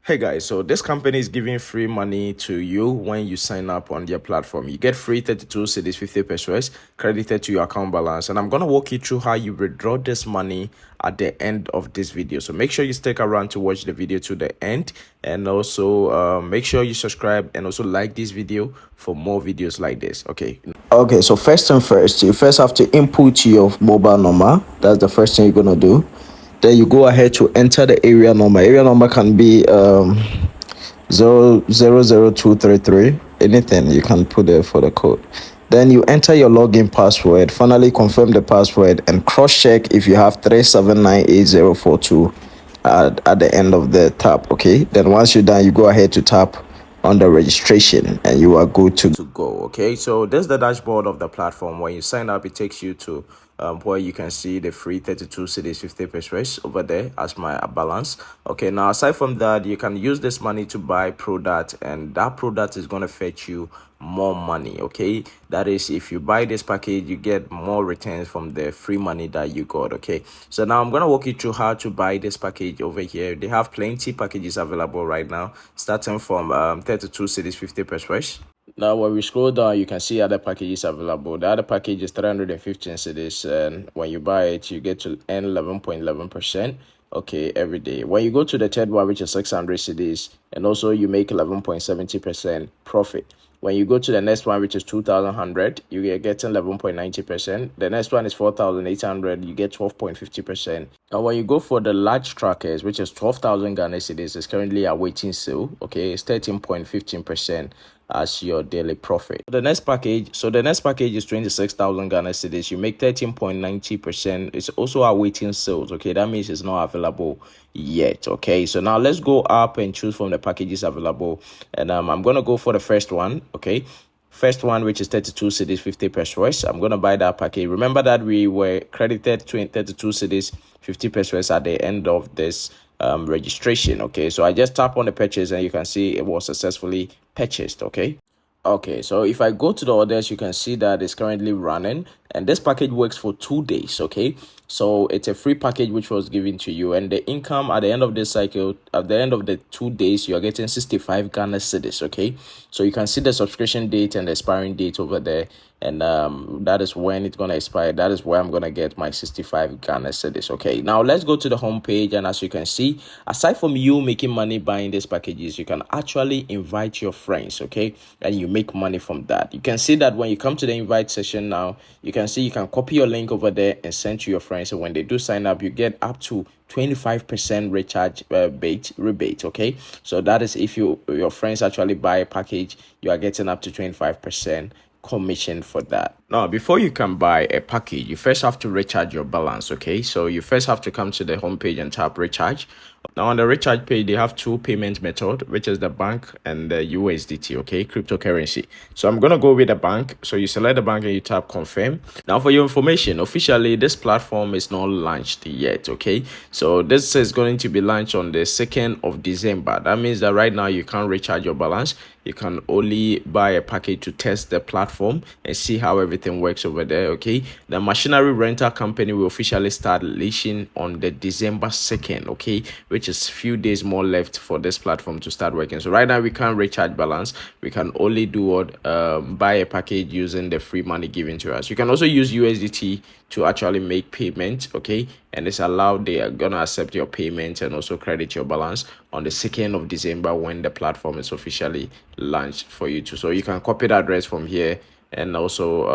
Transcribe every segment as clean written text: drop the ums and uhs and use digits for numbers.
Hey guys, so this company is giving free money to you when you sign up on their platform. You get free 32 cedis 50 pesos credited to your account balance, and I'm gonna walk you through how you withdraw this money at the end of this video. So make sure you stick around to watch the video to the end, and also make sure you subscribe and also like this video for more videos like this. Okay, so first and first, you first have to input your mobile number. That's the first thing you're gonna do. Then you go ahead to enter the area number. Area number can be 00233. Anything you can put there for the code. Then you enter your login password. Finally, confirm the password and cross-check if you have 3798042 at the end of the tab. Okay. Then once you're done, you go ahead to tap on the registration and you are good to go. Okay, so this is the dashboard of the platform. When you sign up, it takes you to where you can see the free 32 cedis 50 pesos over there as my balance. Okay, now aside from that, you can use this money to buy product, and that product is going to fetch you more money. Okay, that is, if you buy this package, you get more returns from the free money that you got. Okay, so now I'm going to walk you through how to buy this package over here. They have plenty packages available right now, starting from 32 cedis 50 pesos. Now when we scroll down, you can see other packages available. The other package is 315 cedis, and when you buy it, you get to earn 11.11%. Okay, every day. When you go to the third one, which is 600 cedis, and also you make 11.70% profit. When you go to the next one, which is 2,100, you get getting 11.90%. The next one is 4,800, you get 12.50%. And when you go for the large trackers, which is 12,000 Ghana cedis, is currently awaiting sale. Okay, it's 13.15% as your daily profit. The next package is 26,000 Ghana cedis. You make 13.90%. It's also awaiting sales. Okay, that means it's not available yet. Okay, so now let's go up and choose from the packages available, and I'm gonna go for the first one. Okay, first one, which is 32 cedis 50 pesos. I'm gonna buy that package. Remember that we were credited 32 cedis 50 pesos at the end of this registration. Okay, so I just tap on the purchase and you can see it was successfully purchased. Okay, so if I go to the orders, you can see that it's currently running, and this package works for 2 days. Okay, so it's a free package which was given to you, and the income at the end of this cycle, at the end of the 2 days, you are getting 65 Ghana cedis. Okay, so you can see the subscription date and the expiring date over there, and that is when it's gonna expire. That is where I'm gonna get my 65 Ghana cedis. Okay, now let's go to the home page, and as you can see, aside from you making money buying these packages, you can actually invite your friends. Okay, and you make money from that. You can see that when you come to the invite session now, you can see you can copy your link over there and send to your friends, and when they do sign up, you get up to 25% recharge rebate. Okay, so that is if your friends actually buy a package, you are getting up to 25% commission for that. Now, before you can buy a package, you first have to recharge your balance. Okay, so you first have to come to the home page and tap recharge. Now on the recharge page, they have two payment method, which is the bank and the USDT. Okay, cryptocurrency. So I'm gonna go with the bank. So you select the bank and you tap confirm. Now for your information, officially this platform is not launched yet. Okay, so this is going to be launched on the 2nd of December. That means that right now you can't recharge your balance. You can only buy a package to test the platform and see how everything works over there. Okay, the machinery rental company will officially start leashing on the December 2nd. Okay, which is few days more left for this platform to start working. So right now we can't recharge balance. We can only do what buy a package using the free money given to us. You can also use USDT to actually make payment. Okay, and it's allowed. They are gonna accept your payment and also credit your balance on the 2nd of December when the platform is officially launched for you to. So you can copy the address from here and also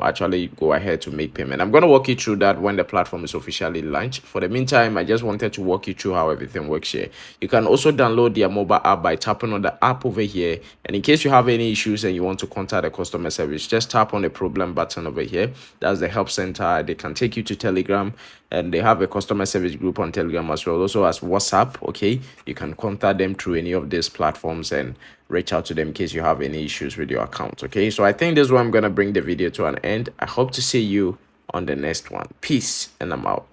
actually go ahead to make payment. I'm going to walk you through that when the platform is officially launched. For the meantime, I just wanted to walk you through how everything works here. You can also download their mobile app by tapping on the app over here, and in case you have any issues and you want to contact the customer service, just tap on the problem button over here. That's the help center. They can take you to Telegram, and they have a customer service group on Telegram as well, also as WhatsApp. Okay, you can contact them through any of these platforms and reach out to them in case you have any issues with your account. Okay, so I think this is where I'm gonna bring the video to an end. I hope to see you on the next one. Peace, and I'm out.